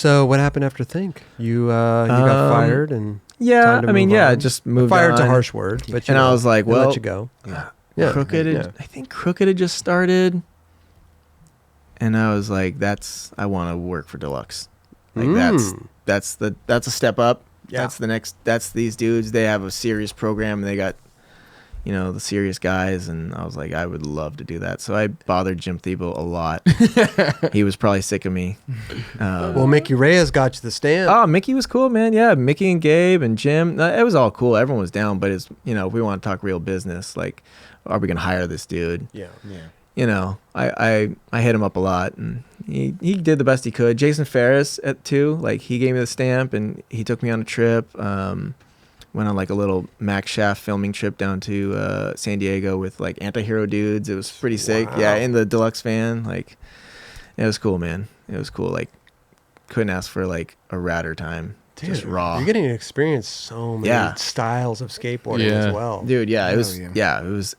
So what happened after Think? You got fired and yeah, time to move on. just moved Fired's on. a harsh word, but I was like, they well, let you go. Yeah. Crooked. I think Crooked had just started, and I was like, I want to work for Deluxe. Like that's a step up. Yeah. That's these dudes. They have a serious program. And they got, the serious guys, and I was like, I would love to do that. So I bothered Jim Thiebaud a lot. He was probably sick of me. Well, Mickey Reyes got you the stand. Oh, Mickey was cool, man. Yeah, Mickey and Gabe and Jim. It was all cool. Everyone was down, but it's we want to talk real business. Like, are we gonna hire this dude? Yeah. I hit him up a lot, and he did the best he could. Jason Ferris too. Like, he gave me the stamp, and he took me on a trip. Went on like a little Max Shaft filming trip down to San Diego with like anti-hero dudes. It was pretty sick. Wow. Yeah, in the Deluxe van. Like, it was cool, man. It was cool. Like, couldn't ask for like a radder time. Dude, just raw. You're getting to experience so many styles of skateboarding as well. Dude, it was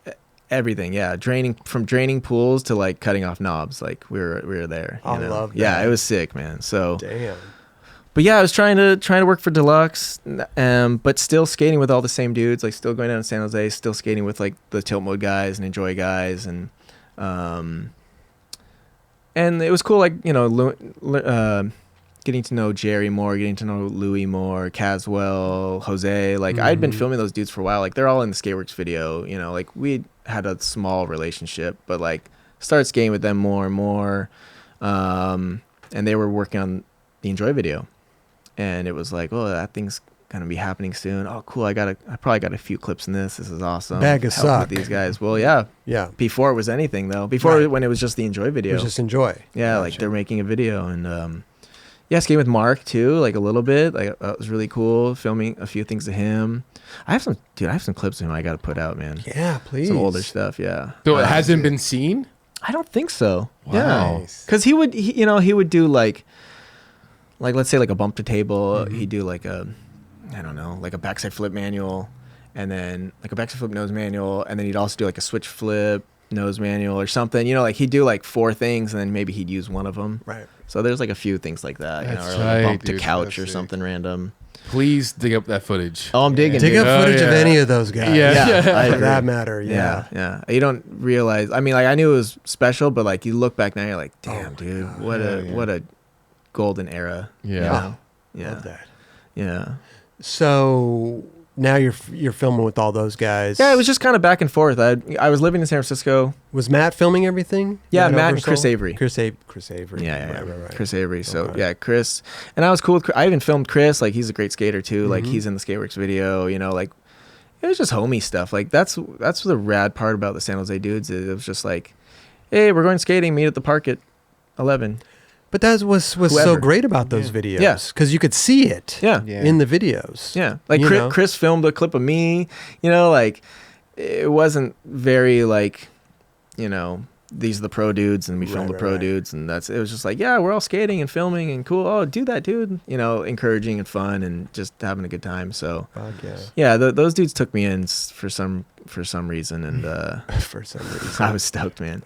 everything. Yeah, draining pools to like cutting off knobs. Like, we were there. I love that. Yeah, it was sick, man. So damn. But yeah, I was trying to work for Deluxe, but still skating with all the same dudes. Like, still going down to San Jose, still skating with like the Tilt Mode guys and Enjoy guys, and it was cool. Like, getting to know Jerry more, getting to know Louis more, Caswell, Jose. Like, I'd been filming those dudes for a while. Like, they're all in the Skateworks video. Like, we had a small relationship, but like started skating with them more and more, and they were working on the Enjoy video. And it was like, oh, that thing's gonna be happening soon. Oh, cool! I probably got a few clips in this. This is awesome. Bag of suck. With these guys. Well, yeah. Before it was anything though. Before when it was just the Enjoy video. It was just Enjoy. Yeah, Gotcha. like they're making a video, and skating with Mark too, like a little bit. Like, that was really cool. Filming a few things of him. I have some clips of him I got to put out, man. Yeah, please. Some older stuff. Yeah. So it hasn't been seen? I don't think so. Wow. Yeah. Because he would do like let's say like a bump to table. He'd do like a backside flip manual, and then like a backside flip nose manual, and then he'd also do like a switch flip nose manual or something. Like, he'd do like 4 things, and then maybe he'd use one of them. Right. So there's like a few things like that, That's or like a bump dude. to couch or That's something random. Please dig up that footage. Oh, I'm digging. Dig up footage of any of those guys. Yeah. For that matter. Yeah. You don't realize. I mean, like, I knew it was special, but like, you look back now, you're like, damn, dude, what a golden era. Yeah. Yeah. Love that. Yeah. So now you're filming with all those guys. Yeah, it was just kind of back and forth. I was living in San Francisco. Was Matt filming everything? Yeah, Matt and Chris Avery. Chris Avery. Yeah. Right. Chris Avery. So Chris, and I was cool with Chris. I even filmed Chris. Like, he's a great skater too. Like, he's in the Skateworks video. Like, it was just homie stuff. Like, that's the rad part about the San Jose dudes. It was just like, hey, we're going skating. Meet at the park at 11. But that was so great about those videos. Yeah. Because you could see it in the videos. Yeah. Like, Chris filmed a clip of me, like, it wasn't very like, these are the pro dudes, and we filmed the pro dudes, and it was just like, yeah, we're all skating and filming and cool. Oh, do that, dude. Encouraging and fun and just having a good time. So those dudes took me in for some reason, and for some reason I was stoked, man.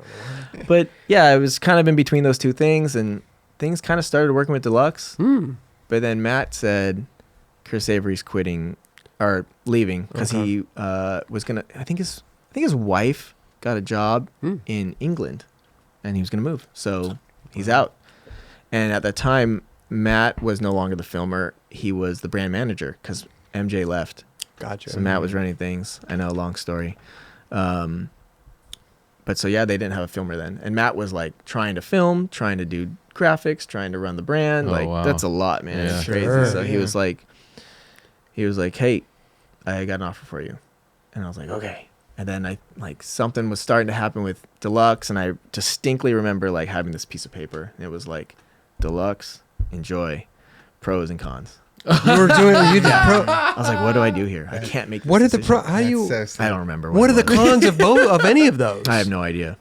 But yeah, I was kind of in between those two things, and things kind of started working with Deluxe. But then Matt said Chris Avery's quitting or leaving because he was gonna. I think his wife got a job in England, and he was gonna move, so he's out. And at that time, Matt was no longer the filmer; he was the brand manager because MJ left. Gotcha. So Matt was running things. I know, long story. But so they didn't have a filmer then, and Matt was like trying to film, trying to do graphics, trying to run the brand. That's a lot, man. Yeah. It's crazy. So he was like, hey, I got an offer for you, and I was like, okay. And then something was starting to happen with Deluxe, and I distinctly remember like having this piece of paper, and it was like, Deluxe, Enjoy, pros and cons. You were doing pro. I was like, what do I do here? I can't make this What are the decision. pro? How do you? I don't remember. What are the cons of both of any of those? I have no idea.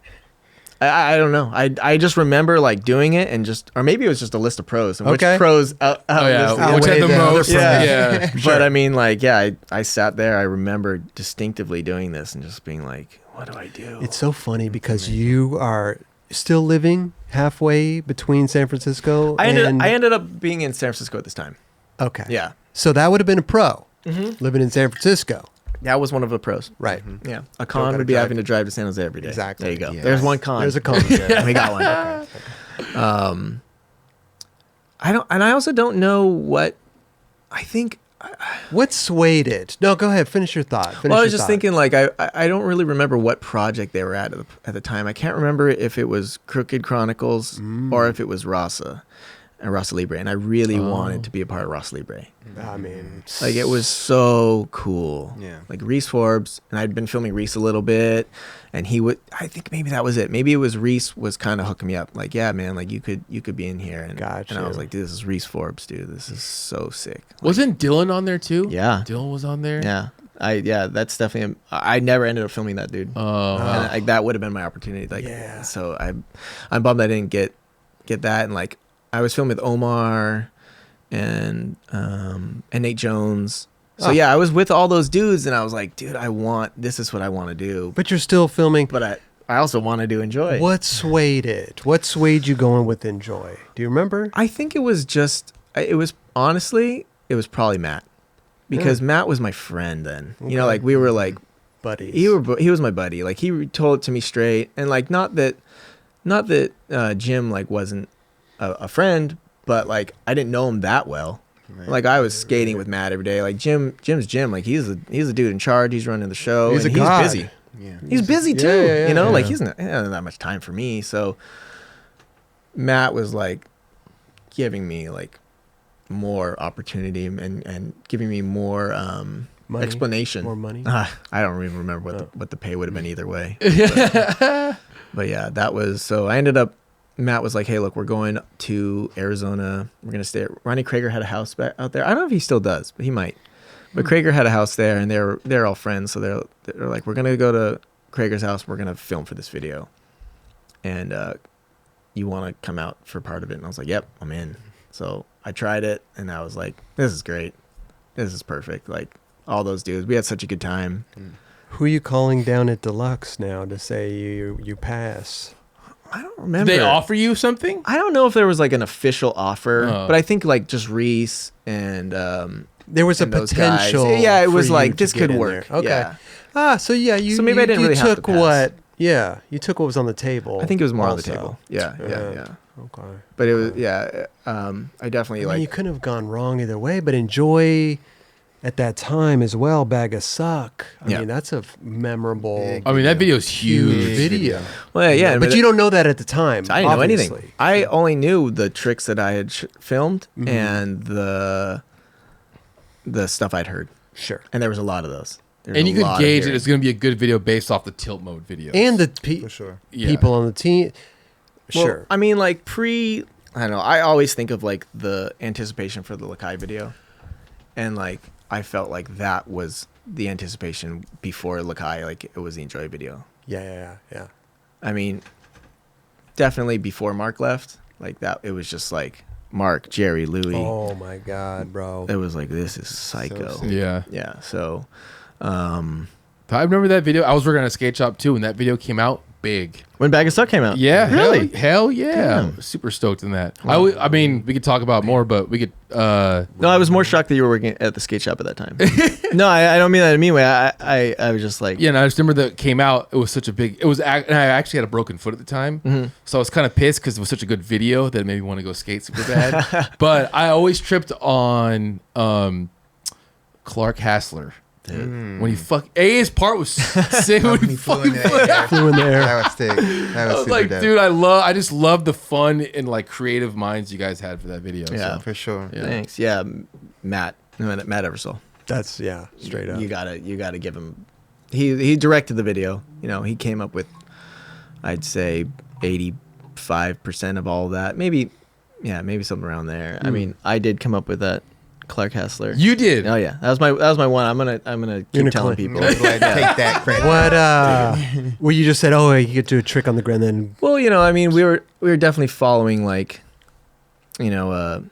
I don't know. I just remember like doing it and or maybe it was just a list of pros and which pros which had the most. Yeah. But I mean, like, I sat there. I remember distinctively doing this and just being like, what do I do? It's so funny because you are still living halfway between San Francisco? I ended up being in San Francisco at this time. Okay. Yeah. So that would have been a pro, living in San Francisco. That was one of the pros. Right. Yeah. A con would be having to drive to San Jose every day. Exactly. There you go. Yes. There's one con. There's a con. We got one. Okay. I also don't know what. I think. What swayed it? No, go ahead. Finish your thought. I was just thinking, like, I don't really remember what project they were at the time. I can't remember if it was Crooked Chronicles or if it was Rasa Libre, and I really wanted to be a part of Rasa Libre. I mean, Like, it was so cool. Yeah. Like, Reese Forbes, and I'd been filming Reese a little bit, and I think maybe that was it. Maybe it was Reese was kind of hooking me up. Like, yeah, man, like, you could be in here. And, Gotcha. and I was like, dude, this is Reese Forbes, dude. This is so sick. Wasn't Dylan on there too? Yeah. Dylan was on there. Yeah. That's definitely. I never ended up filming that, dude. Oh, And, like, that would have been my opportunity. Like, Yeah. So I'm bummed I didn't get that. And like, I was filming with Omar and Nate Jones. So yeah, I was with all those dudes, and I was like, dude, this is what I want to do. but you're still filming. But I also wanted to enjoy. What swayed it? What swayed you going with Enjoy? Do you remember? I think it was honestly, it was probably Matt, because Matt was my friend then. Okay. You know, like, we were like Buddies. he was my buddy. Like, he told it to me straight, and like, not that Jim like wasn't a friend, but like, I didn't know him that well. Right. Like, I was skating with Matt every day. Like, Jim's Jim. Like, he's a dude in charge. He's running the show. He's and a god. He's busy. Yeah. He's busy too. yeah, you know, yeah. like, he doesn't have that much time for me. So Matt was like giving me like more opportunity and giving me more Money? explanation. More money? I don't even remember what the pay would have been either way. But yeah, that was, so I ended up, Matt was like, hey, look, we're going to Arizona. We're going to stay Ronnie Krager had a house back out there. I don't know if he still does, but he might. But Krager had a house there, and they're all friends. So they're like, we're going to go to Krager's house. We're going to film for this video. And you want to come out for part of it? And I was like, yep, I'm in. So I tried it, and I was like, this is great. This is perfect. Like, all those dudes, we had such a good time. Who are you calling down at Deluxe now to say you pass? I don't remember. Did they offer you something? I don't know if there was like an official offer, Oh. but I think like just Reese and There was a and those guys. potential. Yeah, it for was you like, to this get could in work. there. Okay. Yeah. So yeah, you So maybe I didn't you really have to took pass. what? Yeah, you took what was on the table. I think it was more on the also. table. Yeah. Okay. But it was I definitely I mean, like. you couldn't have gone wrong either way, but Enjoy at that time as well, Bag of Suck. I Yeah. mean, that's a memorable Big. I mean, that video's huge huge. video. Well, yeah, But you don't know that at the time. I didn't know obviously. anything. I only knew the tricks that I had filmed Mhm. and the stuff I'd heard, Sure. and there was a lot of those. There's And a you could lot of gauge it. hearing. It's going to be a good video based off the tilt mode video. And the For sure. people on the team. Well, Sure. I mean, like I don't know. I always think of like the anticipation for the Lakai video, and like I felt like that was the anticipation before Lakai. Like, it was the Enjoy video. Yeah. I mean, definitely before Mark left. Like that, it was just like Mark, Jerry, Louie. Oh my God, bro. It was like, this is psycho. So sick. Yeah. Yeah. So, I remember that video. I was working at a skate shop too, and that video came out big. when Bag of Stuck came out. Yeah. Really? Hell yeah. Damn. Super stoked in that. I mean, we could talk about more, but we could. No, I was more shocked that you were working at the skate shop at that time. No, I don't mean that in a mean way. I was just like, Yeah, and I just remember that it came out. It was such a big. It was, and I actually had a broken foot at the time, so I was kind of pissed because it was such a good video that it made me want to go skate super bad. But I always tripped on Clark Hassler when he his part was sick. When he flew fucking in the air. Flew in there. That was sick. That I was was super like, dope. dude, I just love the fun and like creative minds you guys had for that video. Yeah. So. For sure. Yeah. thanks. Yeah, Matt Eversole. That's straight up. You gotta give him. He directed the video. You know, he came up with, I'd say, 85% of all of that. Maybe something around there. I mean, I did come up with that Clark Hassler. You did. Oh yeah, that was my one. I'm gonna keep gonna telling claim- people. Take that credit. What? Where you just said, "Oh, you get to do a trick on the ground," then Well, you know, I mean, we were definitely following like, you know,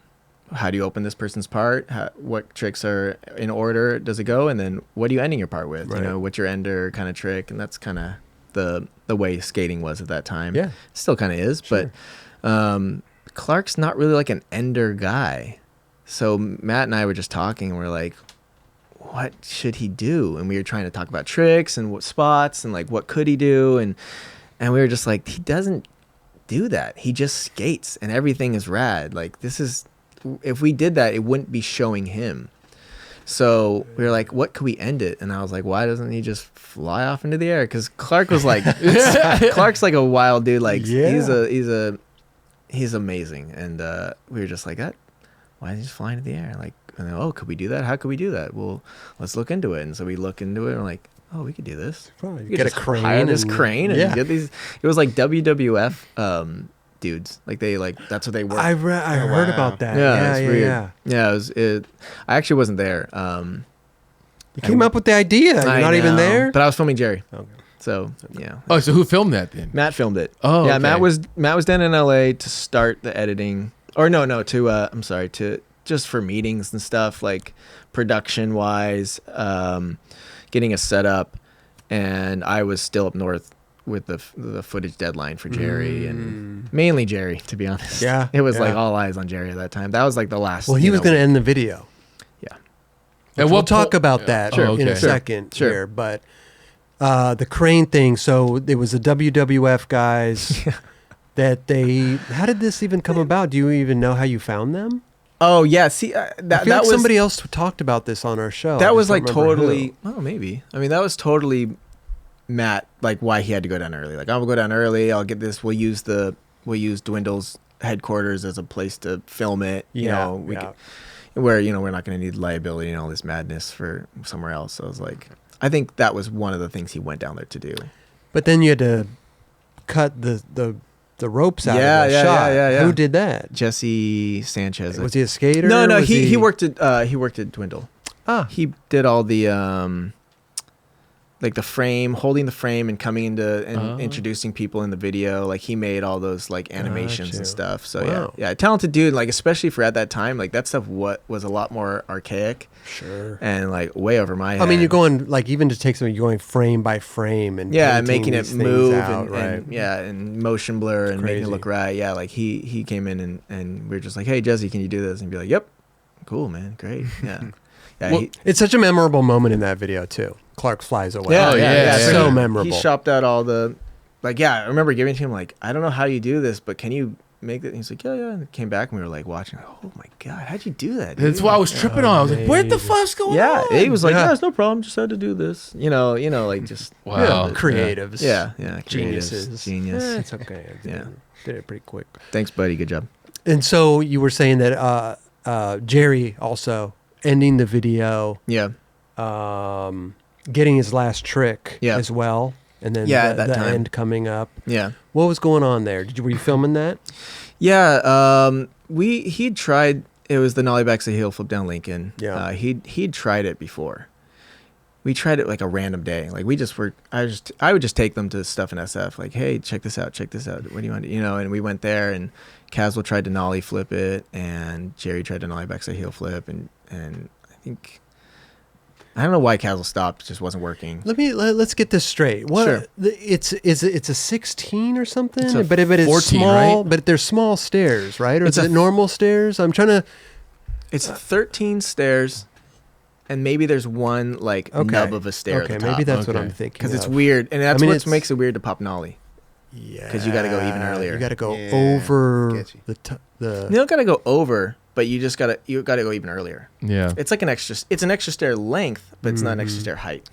how do you open this person's part? What tricks are in order? Does it go? And then what are you ending your part with? Right. You know, what's your ender kind of trick? And that's kind of the way skating was at that time. Yeah. Still kind of is, Sure. but Clark's not really like an ender guy. So Matt and I were just talking, and we're like, what should he do? And we were trying to talk about tricks and what spots and like what could he do, and we were just like, he doesn't do that. He just skates and everything is rad. Like if we did that, it wouldn't be showing him. So we were like, what could we end it? And I was like, why doesn't he just fly off into the air? Because Clark was like, Clark's like a wild dude. Like he's amazing. And we were just like, why didn't he just fly into the air? Like, could we do that? How could we do that? Well, let's look into it. And so we look into it and we're like, oh, we could do this. Well, We you could get a just crane. hire this crane and yeah. get these. It was like WWF dudes. Like they that's what they were. I heard about that. Yeah, it's weird. Yeah. Yeah, I actually wasn't there. You came up with the idea. You're I not even know, there. but I was filming Jerry. Okay. So yeah. Oh, so who filmed that then? Matt filmed it. Oh, yeah. okay. Matt was down in LA to start the editing, or to just for meetings and stuff, like production wise, getting us set up, and I was still up north with the footage deadline for Jerry and mainly Jerry, to be honest. Yeah, it was yeah. like all eyes on Jerry at that time. That was like the last. Well, he was going to end the video. Yeah. And we'll talk about that Sure. in a Okay. second Sure. here. But the crane thing, so it was the WWF guys that how did this even come about? Do you even know how you found them? Oh yeah. See, I that feel like was somebody else talked about this on our show. I that just was don't like remember totally. who. Oh, maybe. I mean, that was totally Matt. Like why he had to go down early. Like I'll go down early. I'll get this. We'll use Dwindle's headquarters as a place to film it. You know, where we're not going to need liability and all this madness for somewhere else. So I was like, I think that was one of the things he went down there to do. But then you had to cut the ropes out Yeah, of the yeah, shot. yeah. Who did that? Jesse Sanchez. Was he a skater? No, Was he worked at Dwindle. Ah, He did all the like the frame, holding the frame and coming into and introducing people in the video. Like he made all those like animations Gotcha. and stuff. So Wow. yeah, talented dude. Like especially for at that time, like that stuff was a lot more archaic sure. and like way over my head. I mean, you're going like even to take something, you're going frame by frame and and painting making it these things move out, and motion blur and making it Crazy. look right. Yeah, like he came in and we were just like, hey Jesse, can you do this? And be like, yep, cool man, great. Yeah, yeah. Well, it's such a memorable moment in that video too. Clark flies away. Yeah, Oh, yeah. so He memorable. shopped out all the, like, I remember giving it to him, like, I don't know how you do this, but can you make it? And he's like, yeah. And he came back and we were like watching, oh my God, how'd you do that? That's dude? what I was tripping on. I was like, what the Amazing. fuck's going Yeah, on? he was like, Yeah. yeah, it's no problem. Just had to do this. You know, like just Wow. Creatives. Yeah, Geniuses. creatives. Genius. It's okay. Yeah. Did it pretty quick. Thanks, buddy. Good job. And so you were saying that Jerry also ending the video, Yeah. getting his last trick Yeah. as well, and then Yeah, at that the time. end coming up. Yeah. What was going on there? Were you filming that? Yeah. He'd tried. It was the nollie backs heel flip down Lincoln. Yeah. He'd tried it before. We tried it like a random day. Like we just were. I would just take them to stuff in SF. Like, hey, check this out. Check this out. What do you want to? And we went there and Caswell tried to nollie flip it and Jerry tried to nollie back heel flip and I think. I don't know why Caswell stopped. It just wasn't working. Let's get this straight. What Sure. it's a 16 or something, It's a but it's 14, small. right? But they're small stairs, right? Or It's is it normal stairs? I'm trying to. It's 13 stairs, and maybe there's one like nub of a stair. Okay, at the maybe top. that's what Okay. I'm thinking. Because it's of. weird, and that's I mean, what it's- makes it weird to pop nollie. Yeah, 'Cause you gotta go even earlier. You got to go Yeah, over get you. the. You don't gotta go over, but you gotta go even earlier. Yeah. It's like an extra stair length, but it's not an extra stair height.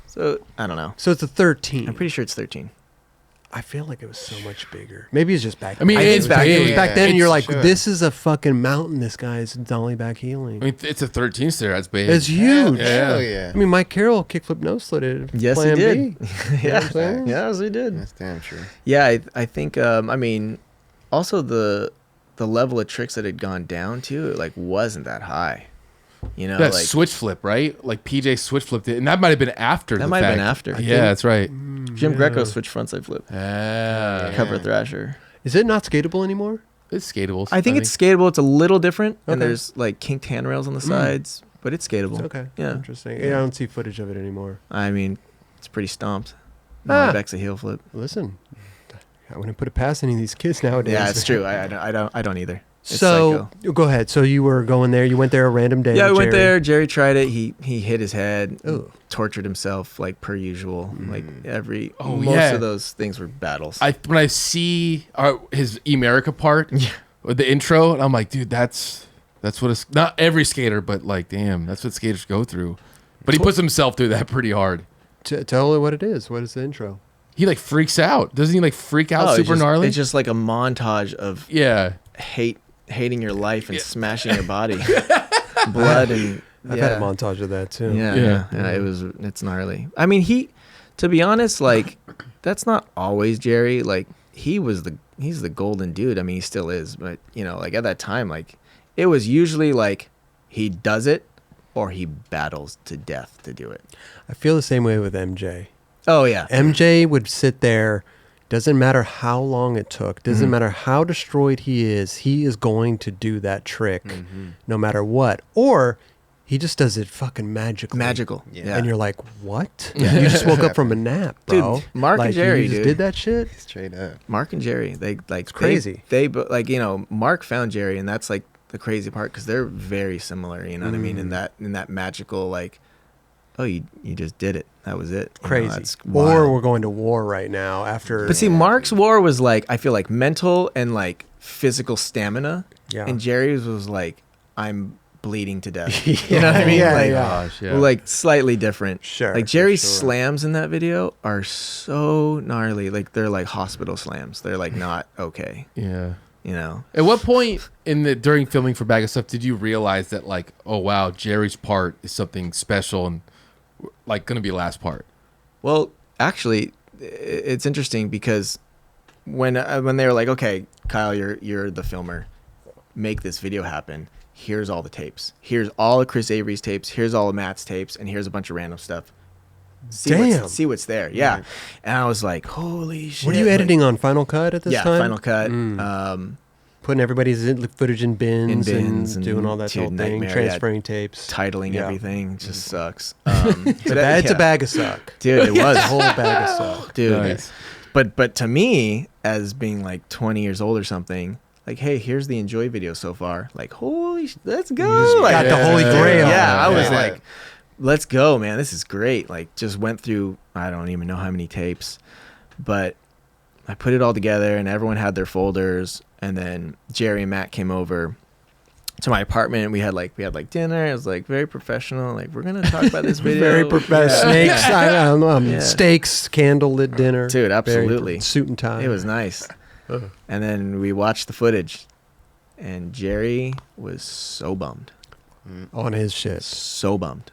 So I don't know. So it's a 13. I'm pretty sure it's 13. I feel like it was so much bigger. Maybe it's just back. I mean, then. it's back. It was big. back then, and you're like, Sure. "This is a fucking mountain. This guy's dolly back healing. I mean, it's a 13 stair. That's big. It's huge. Hell yeah. I mean, Mike Carroll kickflip no slid it. Yes, he Plan did. B. You know what I'm saying? Yes, he did. That's damn true. Yeah, I think. I mean, also the level of tricks that had gone down to, it like wasn't that high. You know, that like switch flip, right? Like PJ switch flipped it, and that might have been after. That the might have been fact. after. I Yeah, think. that's right. Jim Yeah. Greco switched frontside flip. Yeah, Cover Yeah. thrasher. Is it not skatable anymore? it's skatable. I think it's skatable. It's a little different, and Okay. there's like kinked handrails on the sides, but it's skatable. It's okay. Yeah. Interesting. Yeah, I don't see footage of it anymore. I mean, it's pretty stomped. Nollie back's a heel flip. Listen, I wouldn't put it past any of these kids nowadays. Yeah, it's true. I don't either. It's So psycho. go ahead. So you were going there. You went there a random day. Yeah, we with went Jerry. there. Jerry tried it. He hit his head, Ooh. tortured himself like per usual. Like Oh, most yeah. of those things were battles. When I see his America part, or the intro, and I'm like, dude, that's what it's not every skater, but like, damn, that's what skaters go through. But he puts himself through that pretty hard. Tell her what it is. What is the intro? He like freaks out. Doesn't he like freak out super gnarly? It's just like a montage of Yeah. hating your life and smashing your body, blood and I've had a montage of that too. Yeah. It's gnarly. I mean, to be honest, like that's not always Jerry. Like he's the golden dude. I mean, he still is, but like at that time, like it was usually like he does it or he battles to death to do it. I feel the same way with MJ. Oh yeah. MJ would sit there. Doesn't matter how long it took. Doesn't Mm-hmm. matter how destroyed he is going to do that trick no matter what. Or he just does it fucking magically. Yeah. And you're like, what? You just woke up from a nap, bro. Dude, Mark and like, Jerry, you just dude. did that shit? Straight up. Mark and Jerry, they like it's crazy. They like Mark found Jerry, and that's like the crazy part because they're very similar. You know what I mean? In that magical like, oh, you just did it. That was it. Crazy. That's Or wild. we're going to war right now after. But see, Mark's war was like I feel like mental and like physical stamina, Yeah. and Jerry's was like I'm bleeding to death. You know what I mean? Yeah, like, yeah. Gosh, yeah. like slightly different. Sure, Like for Jerry's sure. slams in that video are so gnarly. Like they're like hospital slams. They're like not okay. Yeah. At what point during filming for Bag of Stuff did you realize that like, oh wow, Jerry's part is something special and like gonna be last part? Well, actually, it's interesting because when they were like, okay, Kyle, you're the filmer, make this video happen. Here's all the tapes. Here's all of Chris Avery's tapes. Here's all of Matt's tapes, and here's a bunch of random stuff. See what's there. Yeah, and I was like, holy shit! What are you editing on Final Cut at this Yeah, time? Final Cut. Putting everybody's footage in bins, bins and and doing all that dude, whole thing, nightmare, transferring tapes. Titling Yeah. everything just sucks. It's a bag of suck. dude. It was It's a whole bag of suck. dude. Nice. But to me, as being like 20 years old or something, like, hey, here's the Enjoy video so far. Like, let's go. You just Like, got the holy grail. Yeah, I was Yeah. like, let's go, man. This is great. Like, just went through, I don't even know how many tapes, but I put it all together and everyone had their folders. And then Jerry and Matt came over to my apartment and we had like dinner. It was like very professional. Like, we're going to talk about this video. Very professional. Yeah. Snakes. I don't know. Yeah. Steaks, candlelit dinner. Dude, Very absolutely. suit and tie. It was nice. And then we watched the footage, and Jerry was so bummed. on his shit. So bummed.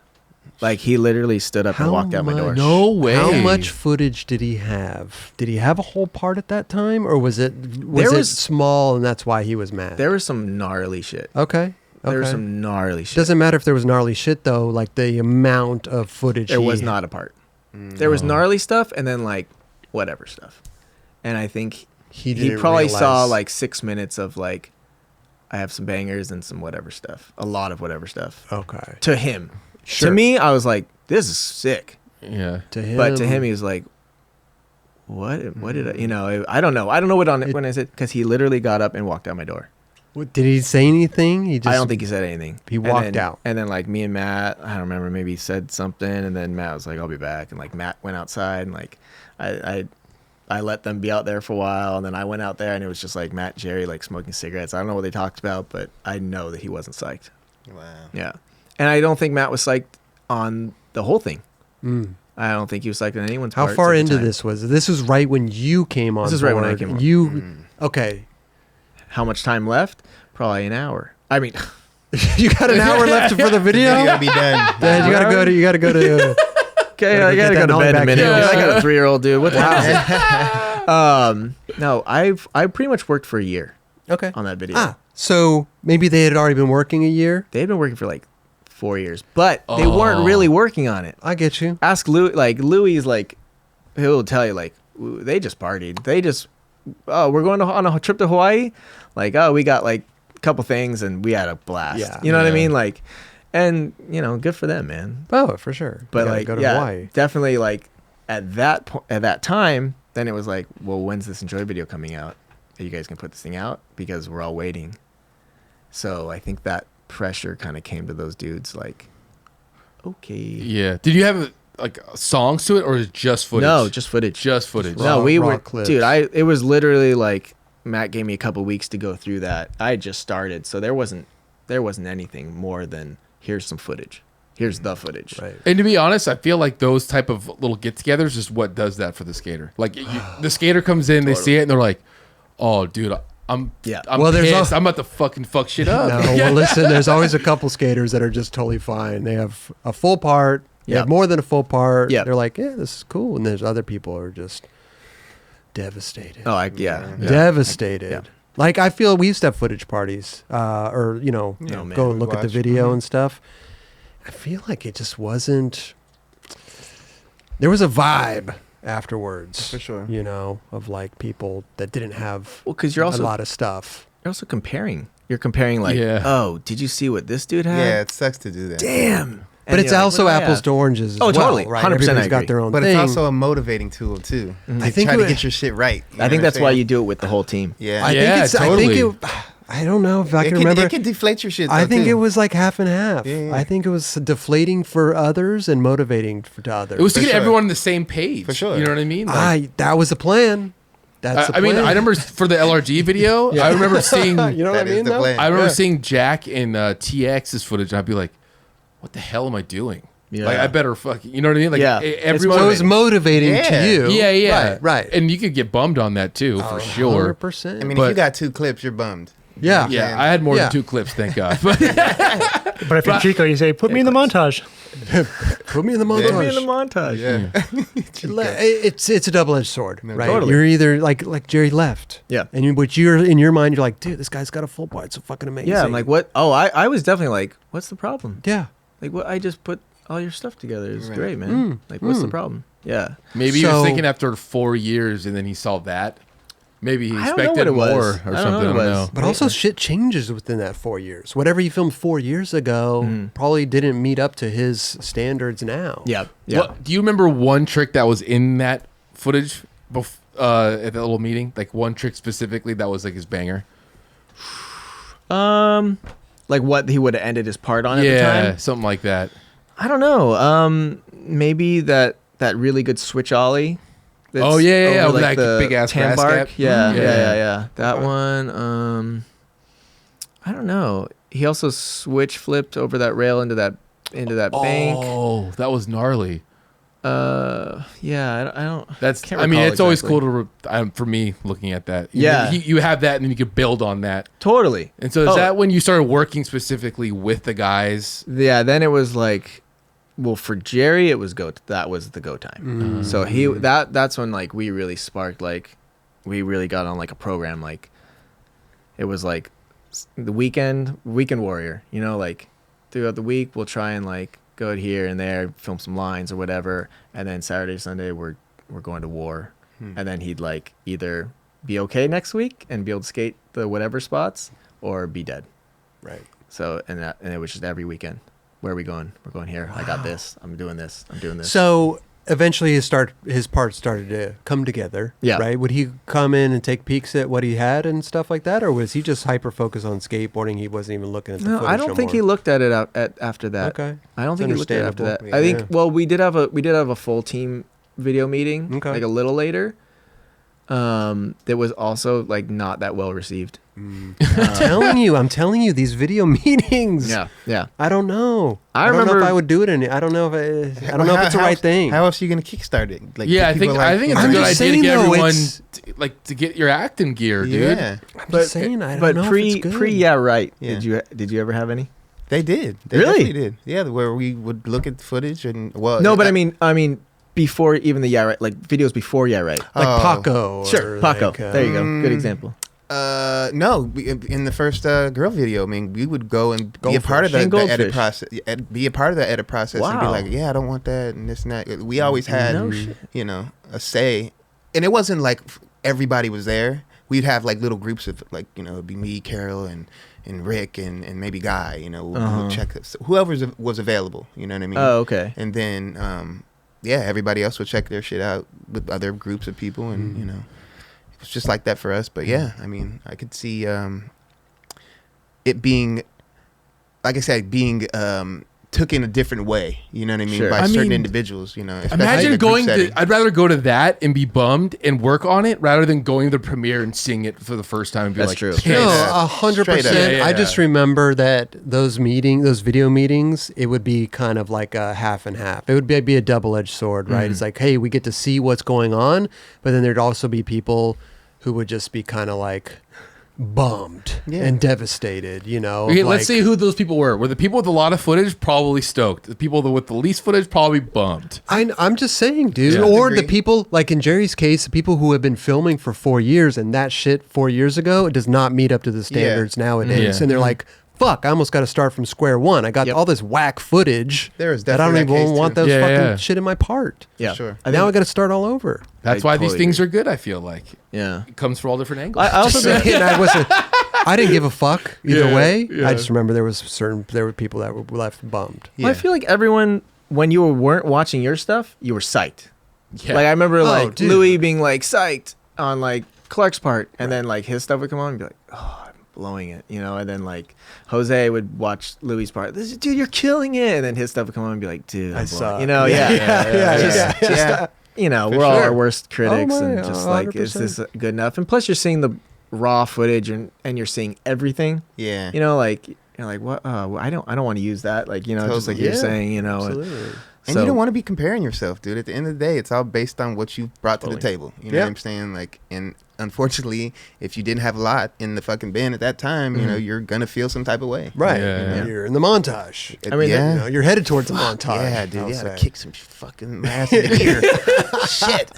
Like, he literally stood up and walked out my door. No way. How much footage did he have? Did he have a whole part at that time, or was it was- small and that's why he was mad? There was some gnarly shit. Okay. There was okay. some gnarly shit. Doesn't matter if there was gnarly shit though. Like the amount of footage. There he- was not a part. There was gnarly stuff and then, like, whatever stuff. And I think He he didn't probably saw, realize- like, 6 minutes of, like, I have some bangers and some whatever stuff. A lot of whatever stuff. Okay. To him. Sure. To me, I was like, this is sick. Yeah. To him. But to him, he was like, what did I, I don't know. I don't know what when I said, because he literally got up and walked out my door. What, did he say anything? He just. I don't think he said anything. He And walked then- out. And then, like, me and Matt, I don't remember, maybe he said something, and then Matt was like, I'll be back. And, like, Matt went outside, and, like, I let them be out there for a while, and then I went out there, and it was just, like, Matt and Jerry, like, smoking cigarettes. I don't know what they talked about, but I know that he wasn't psyched. Wow. Yeah. And I don't think Matt was psyched on the whole thing. Mm. I don't think he was psyched on anyone's How parts far at the into time. this was? This was right when you came on. This is right when I board. came on. You okay? How much time left? Probably an hour. I mean, You got an hour left for the video. You gotta be done. Dad, you gotta go to. You gotta go to. okay, Gotta I get gotta that go to Nollie bed in a back minute. here. I got a 3-year-old dude. What the hell? No, I pretty much worked for a year Okay. on that video. So maybe they had already been working a year. They had been working for like 4 years, but they weren't really working on it. I get you. Ask Louis. Like, Louis, like, he'll tell you, like, they just partied. They just, we're going on a trip to Hawaii. Like, we got like a couple things and we had a blast. Yeah. You know what I Yeah. mean? Like, and good for them, man. Oh, for sure. But You gotta like, go to yeah, Hawaii. definitely, like, at that time, then it was like, well, when's this Enjoy video coming out? Are you guys gonna put this thing out? Because we're all waiting. So I think that pressure kind of came to those dudes, like, okay. Yeah. Did you have like songs to it, or is it just footage? No, just footage. Just footage. No, we raw were, clips. dude. It was literally like Matt gave me a couple weeks to go through that. I had just started, so there wasn't anything more than here's some footage. Here's the footage. Right. And to be honest, I feel like those type of little get-togethers is what does that for the skater. Like the skater comes in, they see it, and they're like, "Oh, dude, I'm Well, there's pissed. I'm about to fucking fuck shit up." No, well, listen, there's always a couple skaters that are just totally fine. They have a full part. They have more than a full part. Yep. They're like, yeah, this is cool. And there's other people who are just devastated. Oh, Devastated. Yeah. Like, I feel we used to have footage parties, or, man, go and look at the watch. video and stuff. I feel like it just wasn't, there was a vibe afterwards. For sure. Of like people that didn't have Well, because you're a also lot of stuff. You're also comparing. You're comparing like, Yeah. oh, did you see what this dude had? Yeah, it sucks to do that. Damn. But And it's you're like, also what do I apples have? to oranges as Oh, well, totally. right? 100% I Everybody's got agree. their own But thing. it's also a motivating tool too. Mhm. I To think try it- to get your shit right. You know I think what that's I'm why saying? you do it with the whole team. Yeah. I Yeah, think it's. totally. I think it. I don't know if I can it remember. It can deflate your shit. I though, think too. it was like half and half. Yeah, yeah. I think it was deflating for others and motivating to others. It was to For get sure. everyone on the same page. For sure. You know what I mean? Like, That was the plan. That's the I mean, plan. I remember for the LRG video, I remember seeing. You know what I That is mean? the though? plan. I remember Yeah. seeing Jack in TX's footage, and I'd be like, "What the hell am I doing? Yeah. Like, I better fucking." You know what I mean? Like, Yeah. everyone. So it was motivating Yeah. to you. Yeah, yeah, Right. And you could get bummed on that too, for sure. 100%. I mean, But- if you got 2 clips, you're bummed. yeah. Yeah, Yeah. I had more Yeah. than 2 clips, thank God. But But if you're Chico, you say, put me in the montage. Put me in the Put montage. me in the montage. Yeah. It's a double-edged sword, right? totally. You're either like Jerry left, Yeah. and you're in your mind, you're like, dude, this guy's got a full part. It's so fucking amazing. Yeah, I'm like, what? Oh, I was definitely like, what's the problem? yeah. Like, what? I just put all your stuff together. It's Right. great, man. Mm, Like, what's the problem? Yeah. maybe he So- was thinking after 4 years, and then he saw that. Maybe he I don't know expected what it was. more or I don't know something. what I it don't was. know. But also, shit changes within that 4 years. Whatever he filmed 4 years ago Mhm. probably didn't meet up to his standards now. Yeah. Yeah. What, do you remember one trick that was in that footage at that little meeting? Like one trick specifically that was like his banger? Like what he would have ended his part on at the time? Something like that. I don't know. Maybe that really good switch ollie. that's Oh, yeah, over, with that the big-ass tan grass bark. cap. Yeah, Mhm. yeah. That one. I don't know. He also switch flipped over that rail into that bank. Oh, that was gnarly. Yeah. I don't. That's. Can't I mean, recall it's always exactly. cool to for me looking at that. Yeah. you have that, and then you could build on that. Totally. And so is Oh. that when you started working specifically with the guys? Yeah. Then it was like, well, for Jerry, it was that was the go time. Mm. So that's when like we really sparked, like we really got on like a program. Like it was like the weekend warrior, like throughout the week we'll try and like go here and there, film some lines or whatever, and then Saturday, Sunday we're going to war. And then he'd like either be okay next week and be able to skate the whatever spots or be dead. Right. So and it was just every weekend. Where are we going? We're going here. I got this. I'm doing this. I'm doing this. So eventually his parts started to come together. Yeah. Right. Would he come in and take peeks at what he had and stuff like that, or was he just hyper focused on skateboarding? He wasn't even looking at the No, footage I don't think he more? looked at it after that. Okay. I don't think he looked at it after that. understandable. I think Yeah. well, we did have a full team video meeting Okay. like a little later. That was also like not that well received. I'm telling you, these video meetings. Yeah. I don't know. I don't know remember- if I would do it. I don't know if I don't know if it's the right thing. How else are you gonna kickstart it? Like, Yeah, I people think are like, I think it's I'm a good just idea to saying, get though, everyone it's- to get your acting gear, dude. Yeah, I'm just saying, I don't but know if pre it's good. yeah right. Yeah. Did you ever have any? they did. They Really? definitely did. Yeah, where we would look at footage and No, but I mean before even the yeah right, like videos before yeah right. like Oh. Paco. Sure, or Paco. like, There you go. Good example. No, in the first girl video, I mean, we would go and be a part of Goldfish. the And edit Goldfish. process. Be a part of the edit process and be Wow. like, yeah, I don't want that and this and that. We always had, No shit. a say, and it wasn't like everybody was there. We'd have like little groups of like, it'd be me, Carol, and Rick, and maybe Guy. We'll check whoever was available. You know what I mean? Oh, okay. And then yeah, everybody else would check their shit out with other groups of people, and you know, it was just like that for us. But yeah, I mean, I could see it being, like I said, being took in a different way, you know what I mean, Sure. by I certain mean, individuals, you know. especially in a Imagine group going setting. to. I'd rather go to that and be bummed and work on it rather than going to the premiere and seeing it for the first time and be That's like, true. pissed. No, Straight up. 100%. Yeah. I just remember that those video meetings, it would be kind of like a half and half. It would be a double-edged sword, right? It's like, hey, we get to see what's going on, but then there'd also be people who would just be kind of like bummed and devastated, you know. Okay, of let's like- see who those people were. Were the people with a lot of footage probably stoked? The people with the least footage probably bummed. I'm just saying, dude. Yeah. Or Agree. the people, like in Jerry's case, the people who have been filming for 4 years and that shit 4 years ago does not meet up to the standards nowadays. Yeah. And they're like, fuck, I almost got to start from square one. I got Yep. all this whack footage There is that I don't definitely that even case, want too. those Yeah, fucking yeah. shit in my part. Yeah. Sure. Now I got to start all over. That's I why these totally things agree. are good, I feel like. Yeah. It comes from all different angles. I also think And I didn't give a fuck either Yeah, way. yeah. I just remember there were people that were left bummed. Well, I feel like everyone, when you weren't watching your stuff, you were psyched. Yeah. Like I remember like dude. Louis being like psyched on like Clark's part, and then like his stuff would come on and be like, oh, I'm blowing it, you know. And then like Jose would watch Louis' part. Dude, you're killing it. And then his stuff would come on and be like, dude, I I'm suck. blowing. You know, Yeah, yeah, yeah, Just- yeah. just, you know, For we're all sure. our worst critics, Oh, my, and just like, is 100%. this good enough? And plus, you're seeing the raw footage, and you're seeing everything. Yeah. You know, like you're like, what? I don't want to use that. Like, you know, just like Totally. you're Yeah, saying, you know. Absolutely. And So- you don't want to be comparing yourself, dude. At the end of the day, it's all based on what you brought to the Totally. table. You know Yeah. what I'm saying? Like, and unfortunately, if you didn't have a lot in the fucking bin at that time, you know, you're gonna feel some type of way. Right. Yeah. You're in the montage. I mean, yeah. You know, you're headed towards the montage. Yeah, dude. I'll You gotta say. kick some fucking ass in the gear. Shit.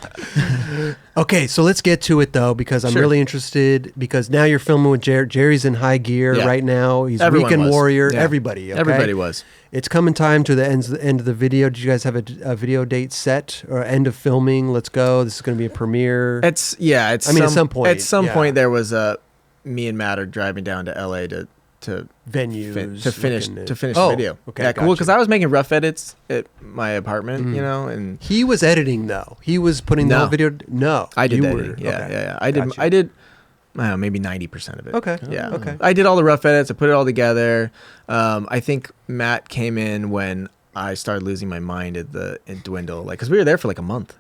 Okay, so let's get to it though, because I'm Sure. really interested. Because now you're filming with Jerry's in high gear Yeah. right now. He's Everyone weekend was. warrior. Yeah. Everybody. Okay? Everybody was. It's coming time to the end of the video. Did you guys have a video date set or end of filming? Let's go. This is going to be a premiere. It's I mean, at some point, At some yeah. point, there was me and Matt are driving down to LA to Venues to finish looking at- the Oh, video. Okay, yeah, cool. gotcha. Because I was making rough edits at my apartment, you know, and He was editing though. He was putting the No. whole video. No, I did you that. were. Yeah, Okay. yeah. Gotcha. I did. I don't know, maybe 90% of it. Okay. Yeah. Okay. I did all the rough edits. I put it all together. I think Matt came in when I started losing my mind at Dwindle, like, because we were there for like a month.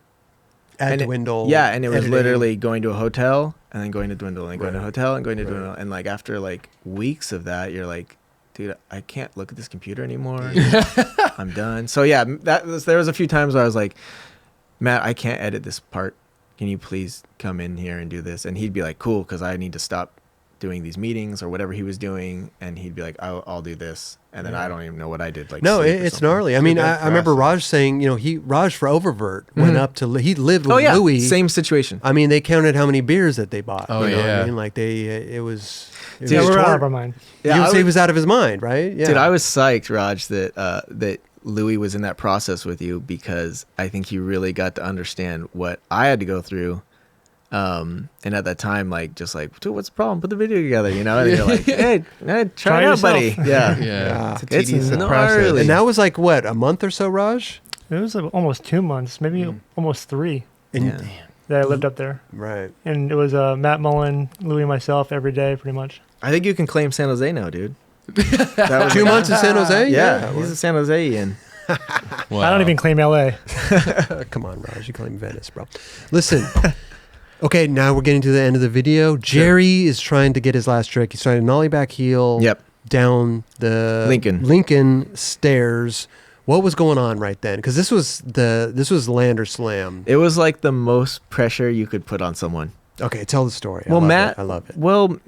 At And it- Dwindle. Yeah, and it was editing. literally going to a hotel and then going to Dwindle and then going to a hotel and going to Dwindle. And like after like weeks of that, you're like, dude, I can't look at this computer anymore. I'm done. So yeah, there was a few times where I was like, Matt, I can't edit this part. Can you please come in here and do this? And he'd be like, cool, because I need to stop doing these meetings or whatever he was doing. And he'd be like, I'll do this. And then I don't even know what I did. Like, No, sleep or it's something. gnarly. I mean, bad I remember for us. Raj saying, you know, Raj for Oververt went up to, he lived with Oh yeah, Louis. same situation. I mean, they counted how many beers that they bought. Oh, you know what yeah. I mean? Like it was. It Yeah, was we're out toward- of our mind. Yeah, you would I say he would- was out of his mind, right? Yeah. Dude, I was psyched, Raj, that Louis was in that process with you, because I think he really got to understand what I had to go through. And at that time, like, just like, dude, what's the problem? Put the video together, you know? And you're like, hey, try Try it out, yourself. buddy. Yeah. Yeah. It's a It's tedious process. gnarly. And that was like what, a month or so, Raj? It was almost 2 months, maybe almost 3 And, Yeah. that I lived up there. Right. And it was Matt Mullen, Louis, and myself every day, pretty much. I think you can claim San Jose now, dude. That was 2 months in San Jose. Yeah, he's a San Josean. Wow. I don't even claim LA. Come on, Raj. You claim Venice, bro. Listen. Okay, now we're getting to the end of the video. Jerry is trying to get his last trick. He's trying to nollie back heel. Yep. Down the Lincoln stairs. What was going on right then? Because this was land or slam. It was like the most pressure you could put on someone. Okay, tell the story. Well, I love it. Well,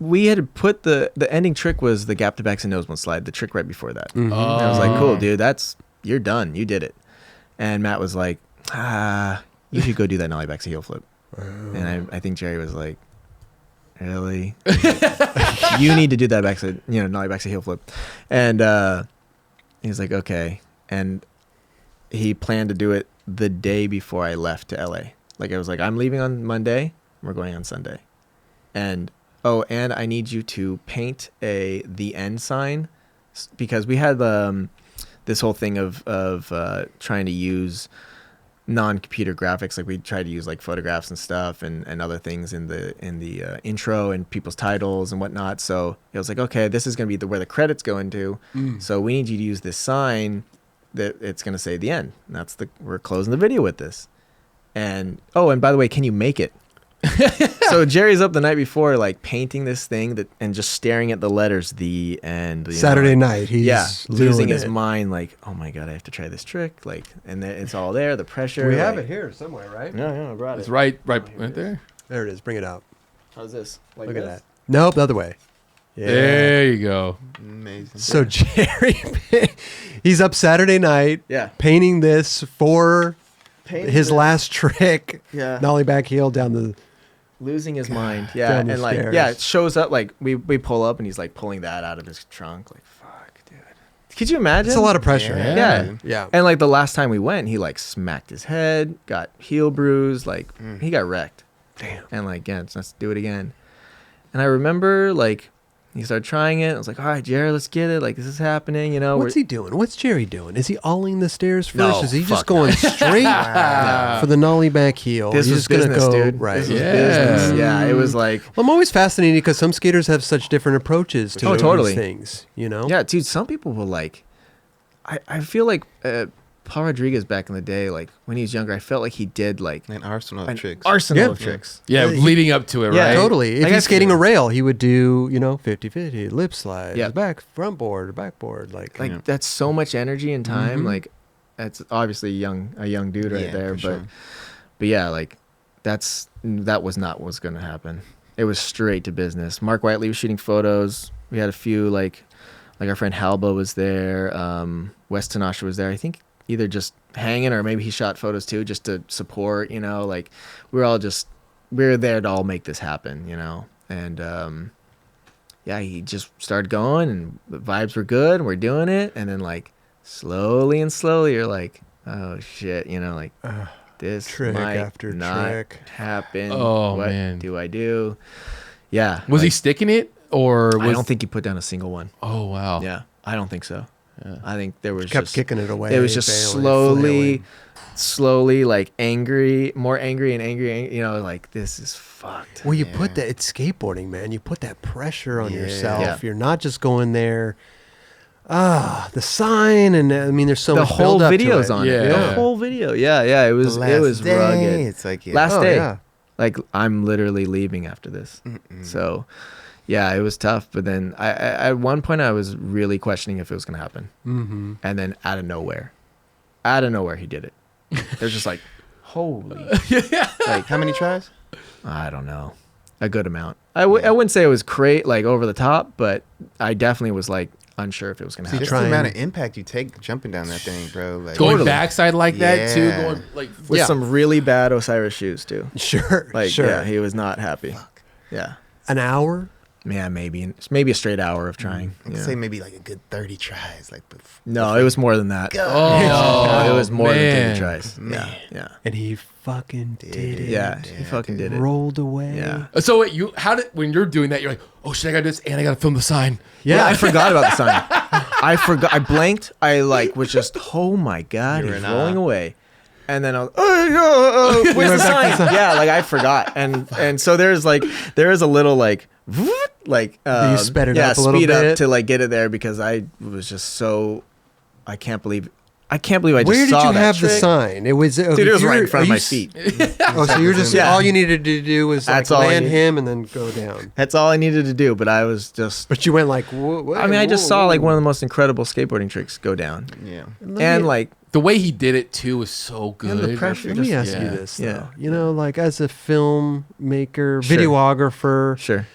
we had put the ending trick was the gap to backs and nose one slide, the trick right before that. Mhm. And I was like, cool, dude, you're done. You did it. And Matt was like, you should go do that nollie backs to heel flip. And I think Jerry was like, really? You need to do that nollie backs to heel flip. And he was like, okay. And he planned to do it the day before I left to LA. Like, I was like, I'm leaving on Monday. We're going on Sunday. And I need you to paint the end sign, because we had this whole thing of trying to use non-computer graphics. Like we tried to use like photographs and stuff and other things in the intro and people's titles and whatnot. So it was like, okay, this is going to be where the credits go into. So we need you to use this sign that it's going to say the end. And we're closing the video with this. And and by the way, can you make it? So Jerry's up the night before, like painting this thing and just staring at the letters, the end. Saturday night, he's losing his it. mind. Like, oh my god, I have to try this trick. Like, and then it's all there. The pressure. We have it here somewhere, right? Yeah, I brought It's it. right it there. There it is. Bring it out. How's this? Like Look at this? that. Nope, the other way. Yeah. There you go. Amazing. So Jerry, he's up Saturday night, Yeah. painting this for his last trick. Yeah. Nollie back heel down the. Losing his mind. Yeah, Down the and like stairs. it shows up like we pull up and he's like pulling that out of his trunk. Like, fuck, dude. Could you imagine? It's a lot of pressure. Yeah. Yeah. Yeah. And like the last time we went, he like smacked his head, got heel bruised, like he got wrecked. Damn. And like, yeah, let's do it again. And I remember like he started trying it. I was like, all right, Jerry, let's get it. Like, this is happening, you know. What's he doing? What's Jerry doing? Is he alling the stairs first? No, Is he fuck just going straight for the nollie back heel? This He's was just gonna business, go dude. right. This was Yeah. business. Yeah, it was like, Well, I'm always fascinated because some skaters have such different approaches to Oh, these totally. things. You know? yeah, dude, some people will like, I feel like Paul Rodriguez back in the day, like when he was younger, I felt like he did like An arsenal of an tricks. arsenal Yeah. of tricks. Yeah, leading up to it, Yeah, right? Totally. If Like, he's I- skating a rail, he would do, 50-50, lip slide, Yeah. front board, backboard. Like Like Yeah. that's so much energy and time. Mhm. Like that's obviously a young dude right Yeah, there, for but sure. but yeah, like that was not what's gonna happen. It was straight to business. Mark Whiteley was shooting photos. We had a few like our friend Halba was there. Wes Tanasha was there. I think either just hanging or maybe he shot photos too, just to support. Like we're there to all make this happen. And yeah, he just started going, and the vibes were good, and we're doing it, and then like slowly you're like, oh shit, like this trick might after not trick. happen. Oh, what man. do I do? Yeah. Was he like, sticking it or was? I don't think he put down a single one. Oh wow. Yeah, I don't think so. Yeah. I think there was kept just kicking it away. it was just failing. slowly like more angry and angry. Like this is fucked. Well, you put that, it's skateboarding, man. You put that pressure on Yeah. yourself. Yeah. You're not just going there. The sign, and I mean, there's so The much whole build up videos to it. on Yeah. it. The whole video. Yeah. It was day, rugged. It's like Last Oh, day. yeah. Like I'm literally leaving after this. So yeah, it was tough. But then I at one point I was really questioning if it was gonna happen. Mm-hmm. And then out of nowhere he did it. They're just like, holy, like how many tries? I don't know, a good amount. I wouldn't say it was like over the top, but I definitely was like unsure if it was gonna See, happen. just trying- the amount of impact you take jumping down that thing, bro. Like, Going Totally. backside like that too, Yeah. going like With Yeah. some really bad Osiris shoes too. Sure. Like sure. yeah, he was not happy. Yeah, An hour? yeah, maybe a straight hour of trying. I could Yeah. say maybe like a good 30 tries. Like, No, it was more than that. Oh, it was more man. than 30 tries. Man. Yeah. And he fucking did it. Yeah, he fucking did it. Rolled away. Yeah. So wait, when you're doing that, you're like, oh shit, I got this, and I gotta film the sign. Yeah, I forgot about the sign. I forgot. I blinked. I was just, oh my god, You were he's in rolling awe. away. And then I was, where's the sign? Yeah, like I forgot. And so there is a little like You sped it up a little speed bit? up to like get it there because I was just so I can't believe I just Where did saw you that have the trick. sign? It was Dude, it was right in front of my feet. Oh, so you're just Yeah. all you needed to do was like That's all I land need. him and then go down. That's all I needed to do, but I was just But you went like, whoa, I mean, I just saw like one of the most incredible skateboarding tricks go down. yeah. And like The way he did it too was so good. And the pressure Let just- me ask yeah. you this, though. Yeah. You know, like as a filmmaker, Sure. videographer, sure.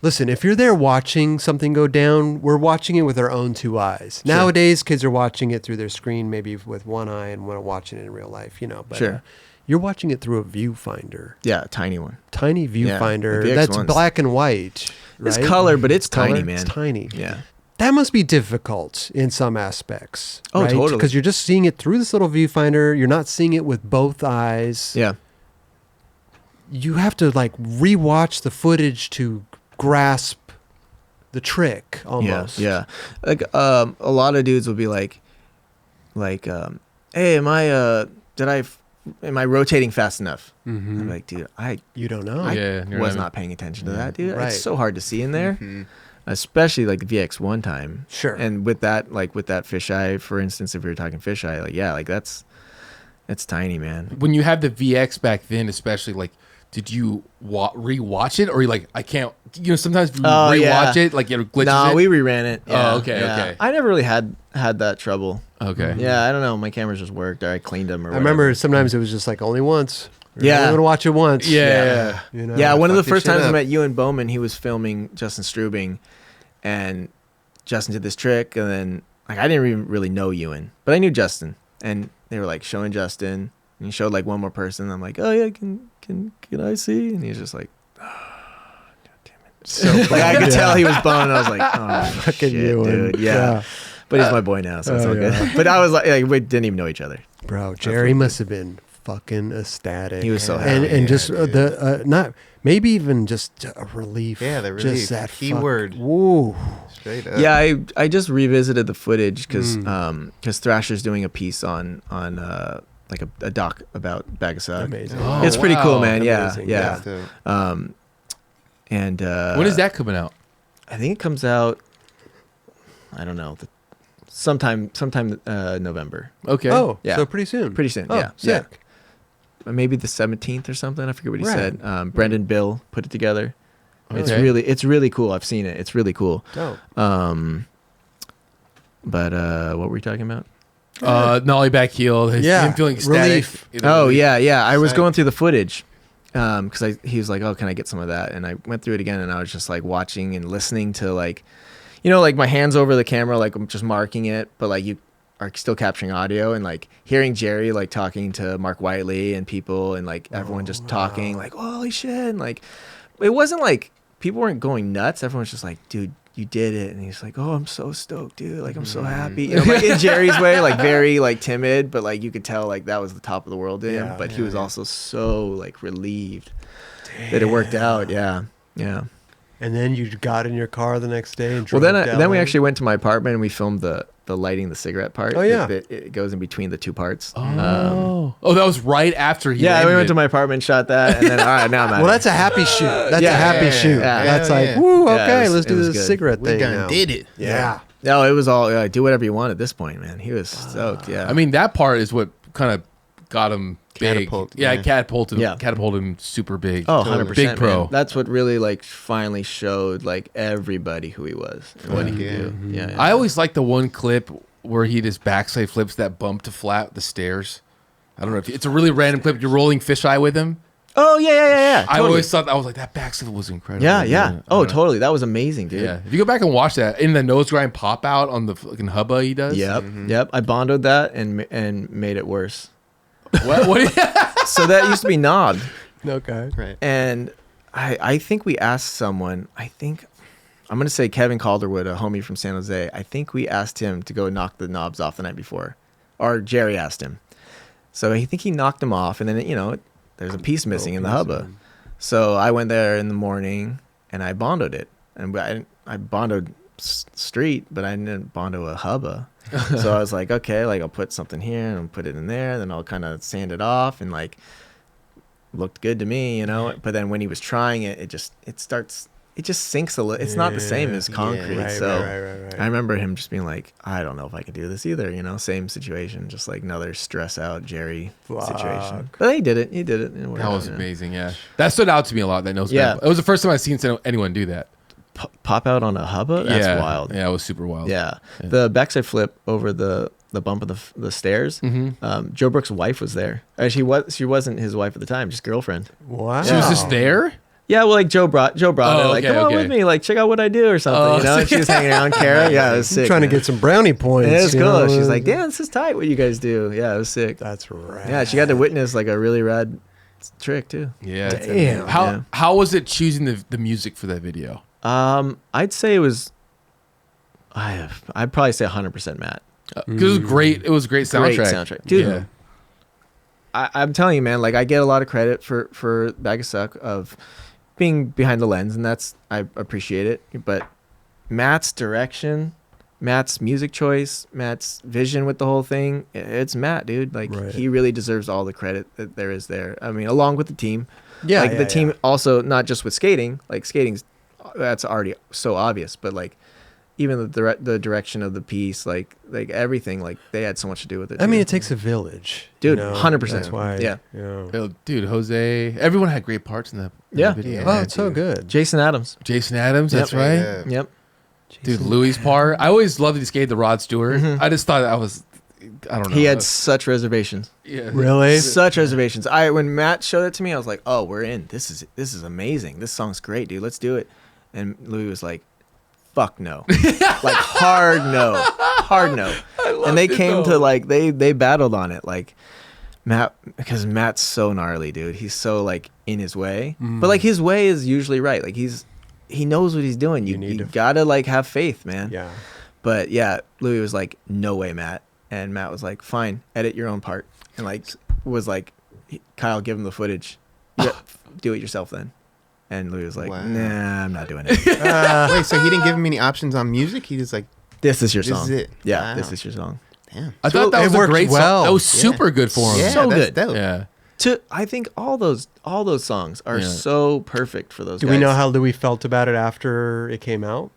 listen, if you're there watching something go down, we're watching it with our own two eyes. Sure. Nowadays, kids are watching it through their screen, maybe with one eye, and one watching it in real life, But Sure. you're watching it through a viewfinder, Yeah, tiny one. tiny Yeah, viewfinder the that's VX1s. black and white. It's right? color, but it's Color, tiny, man. It's tiny. Yeah. That must be difficult in some aspects. Oh, right? totally. Because you're just seeing it through this little viewfinder. You're not seeing it with both eyes. Yeah. You have to like rewatch the footage to grasp the trick almost. Yeah. Like a lot of dudes will be like hey, am I rotating fast enough? Mhm. I'm like, dude, I You don't know. Yeah, you're was right. not paying attention to that, dude. Right. It's so hard to see in there, Mhm. especially like the VX one time. Sure. And with that fisheye, for instance, if we were talking fisheye, like yeah, like that's tiny, man. When you have the VX back then, especially, like, did you rewatch it, or you like, I can't? Sometimes if you Oh, rewatch yeah. it, like it glitches. No, it. we reran it. Yeah, okay, yeah. okay. I never really had that trouble. Okay. Yeah, I don't know. My cameras just worked, or I cleaned them, or I remember whatever. sometimes it was just like only once. Yeah. I'm gonna watch it once. Yeah. You know? Yeah, one of the fuck this first shit times I up. met Ewan Bowman, he was filming Justin Strubing, and Justin did this trick, and then like I didn't even really know Ewan, but I knew Justin, and they were like showing Justin, and he showed like one more person. And I'm like, oh yeah, can I see? And he's just like, So like I could tell he was bummed. And I was like, oh fucking shit, Ewan. dude, yeah. But he's my boy now, so it's all good. But I was like, we didn't even know each other. Bro, Jerry must have been fucking ecstatic. He was so and happy. just dude. the not maybe even just a relief. Yeah, the relief. Just that Keyword. Woo. Straight up. Yeah, I just revisited the footage because Mm. Thrasher's doing a piece on like a doc about Bag of Suck. Amazing. Oh, It's pretty cool, wow. man. Yeah, Amazing. yeah. So, And When is that coming out? I think it comes out. I don't know. Sometime November. Okay. Oh, Yeah. so pretty soon. Pretty soon. Oh, yeah. sick. Yeah. Maybe the 17th or something. I forget what he Right. said. Brendan Bill put it together. It's Okay. really cool. I've seen it. It's really cool. Dope. But what were we talking about? Nollie back heel. Yeah, Him feeling ecstatic. relief. Oh yeah. I was Psych. going through the footage because he was like, "Oh, can I get some of that?" And I went through it again, and I was just like watching and listening to like, like my hands over the camera, like I'm just marking it, but like you are still capturing audio, and like hearing Jerry like talking to Mark Whiteley and people, and like everyone just talking, like, "Holy shit!" And like it wasn't like people weren't going nuts. Everyone was just like, "Dude, you did it," and he's like, "Oh, I'm so stoked, dude! Like, I'm so happy." Like in Jerry's way, like very like timid, but like you could tell like that was the top of the world to him. Yeah, But he was also so like relieved that it worked out. Yeah, yeah. And then you got in your car the next day and Well, drove then down. we actually went to my apartment and we filmed the lighting the cigarette part. Oh, yeah. It goes in between the two parts. Oh, that was right after he. Yeah, we ended went to it. my apartment and shot that, and then all right, now I'm out. Well, that's a happy shoot. That's Yeah, a happy yeah, shoot. yeah. That's Hell like, yeah. woo, Yeah, okay, it was- let's it do was this good. cigarette we thing done now. did it. Yeah. No, it was all do whatever you want at this point, man. He was stoked. Yeah, I mean, that part is what kind of got him big. Catapult, Yeah, yeah. catapulted him super big. oh, Totally. 100%. Big pro. Man. That's what really like finally showed like everybody who he was and what he could Yeah. do. Yeah, I always like the one clip where he just backside flips that bump to flat the stairs. I don't know if it's a really random clip. You're rolling fisheye with him. Oh yeah. I Totally. always thought I was like that backslip was incredible. Yeah. I don't Oh, know. totally. That was amazing, dude. Yeah, if you go back and watch that in the nose grind pop out on the fucking hubba he does. Yep. I bondoed that and made it worse. What? So that used to be knobbed, Okay. Right. and I think we asked someone. I think I'm gonna say Kevin Calderwood, a homie from San Jose. I think we asked him to go knock the knobs off the night before, or Jerry asked him. So I think he knocked them off, and then there's a piece missing in the hubba. So I went there in the morning and I bondoed it, and I bondoed street, but I didn't bondo a hubba. So I was like, okay, like I'll put something here and I'll put it in there, then I'll kind of sand it off, and like looked good to me, But then when he was trying it, it just sinks a little. It's not the same as concrete. Right, So right. I remember him just being like, I don't know if I can do this either, Same situation, just like another stress out Jerry situation. Fuck. But he did it. It That worked, was yeah. amazing. Yeah, that stood out to me a lot. That nose Yeah. grind. It was the first time I've seen anyone do that. Pop out on a hubba? That's yeah. wild. Yeah, it was super wild. Yeah. The backside flip over the bump of the stairs. Mm-hmm. Joe Brooks' wife was there. She wasn't his wife at the time, just girlfriend. Wow. She was just there. Yeah, well, like Joe brought her, like, okay, come on okay. with me, like check out what I do or something, And she was hanging around Kara. Yeah, it was sick. trying to man. get some brownie points. It was you cool. know? She's like, damn, this is tight what you guys do. Yeah, it was sick. That's right. Yeah, she got to witness like a really rad trick too. Yeah. Damn. How was it choosing the music for that video? I'd say it was. I'd probably say 100% Matt. Because it was great. It was a great soundtrack. Great soundtrack, dude. Yeah. I'm telling you, man. Like I get a lot of credit for Bag of Suck of being behind the lens, and I appreciate it. But Matt's direction Matt's music choice, Matt's vision with the whole thing. It's Matt, dude. Like Right. he really deserves all the credit that there is there. I mean, along with the team. Yeah, like yeah, the team yeah. also, not just with skating. Like skating's that's already so obvious, but like even the direction of the piece, like everything, like they had so much to do with it. I mean, too. it takes a village, Dude, you know? 100%. That's why. Yeah. Dude, Jose, everyone had great parts in the Yeah. video. Oh, it's so good. Jason Adams. Jason Adams, that's right. Yeah. Yep. Dude, Louis' part. I always loved that he skated the Rod Stewart. Mhm. I just thought I don't know. He had such reservations. yeah. Really? Such reservations. When Matt showed it to me, I was like, "Oh, we're in. This is amazing. This song's great, dude. Let's do it." And Louis was like, "Fuck no." Like hard no. And they came to like they battled on it like Matt, because Matt's so gnarly, dude. He's so like in his way. But like his way is usually right. Like he knows what he's doing. You gotta like have faith, man. Yeah. But yeah, Louis was like, "No way, Matt." And Matt was like, "Fine, edit your own part." And like was like, "Kyle, give him the footage. Do it yourself then." And Louis was like, Wow. "Nah, I'm not doing it. Wait, so he didn't give him any options on music? He just like, This is your this song. is it. Yeah, Wow. this is your song." Damn. I thought that It was a worked great well. song. That was Yeah. super good for him. Yeah, So that's good. dope. Yeah. I think all those songs are Yeah. so perfect for those Do guys. we know how Louis felt about it after it came out?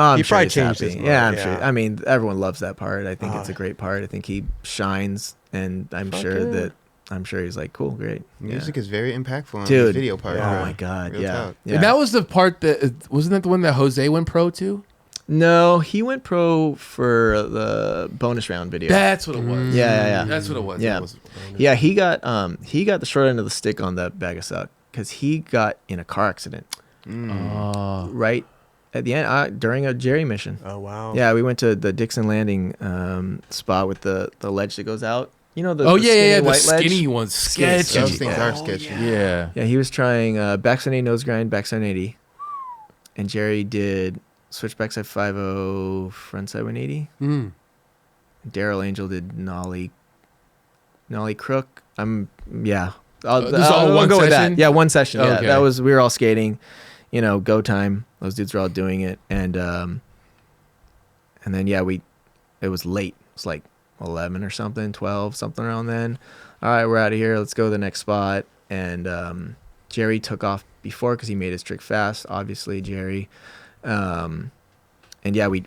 I'm He sure probably he's changed happy. his Yeah, mind, I'm sure. yeah. I mean, everyone loves that part. I think it's a great part. I think he shines, and I'm Fuck sure yeah. he's like, cool, great. Music is very impactful on the Dude. video part. Yeah. Oh my god, Real yeah. talk. Yeah. And that was the part that wasn't that the one that Jose went pro to? No, he went pro for the bonus round video. That's what it was. Yeah. That's what it was. Yeah. It was- Yeah, he got the short end of the stick on that bag of suck because he got in a car accident Oh. right at the end during a Jerry mission. Oh wow. Yeah, we went to the Dixon Landing spot with the ledge that goes out. You know the Oh the yeah, skinny the white ledge? skinny one's sketchy. Those things Yeah. are sketchy. Yeah. Yeah, he was trying backside 80 nose grind, backside 80, and Jerry did switch backside 50, frontside 180. Mm. Daryl Angel did nollie crook. This is all I'll one go with that. session? Yeah, one session. Yeah, Okay. that was we were all skating, go time. Those dudes were all doing it, and then it was late. It was like 11 or something, 12, something around then. All right, we're out of here. Let's go to the next spot. And Jerry took off before because he made his trick fast. Obviously, Jerry. And yeah, we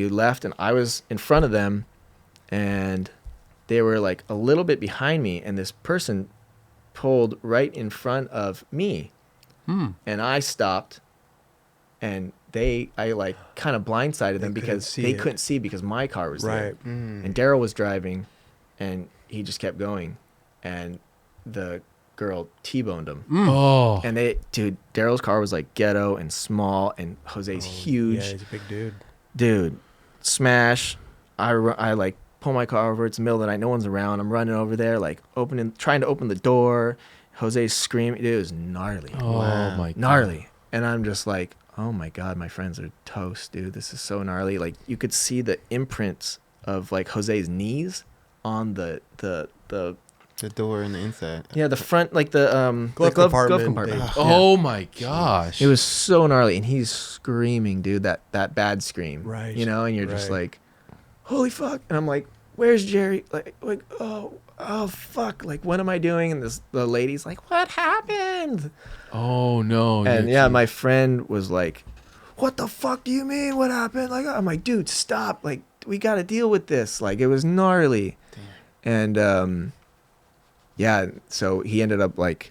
left, and I was in front of them, and they were like a little bit behind me, and this person pulled right in front of me, and I stopped, and I like kind of blindsided them because they couldn't see because my car was there. Right. And Daryl was driving, and he just kept going, and the girl T-boned him. Oh. And Daryl's car was like ghetto and small, and Jose's huge. Yeah, he's a big dude. Dude, smash. I like pull my car over. It's the middle of the night. No one's around. I'm running over there, like trying to open the door. Jose's screaming. Dude, it was gnarly. Oh Wow. my god. Gnarly. And I'm just like, oh my God, my friends are toast, dude. This is so gnarly. Like you could see the imprints of like Jose's knees on the The door and the inside. yeah, the front, like the Glove compartment. compartment. They- Oh my gosh. It was so gnarly, and he's screaming, dude, that bad scream. Right. And you're just Right. like, holy fuck. And I'm like, where's Jerry? Like oh fuck. Like, what am I doing? And the lady's like, what happened? Oh no. And yeah, my friend was like, what the fuck do you mean? What happened? Like, I'm like, dude, stop. Like, we got to deal with this. Like, it was gnarly. Damn. And yeah, so he ended up like,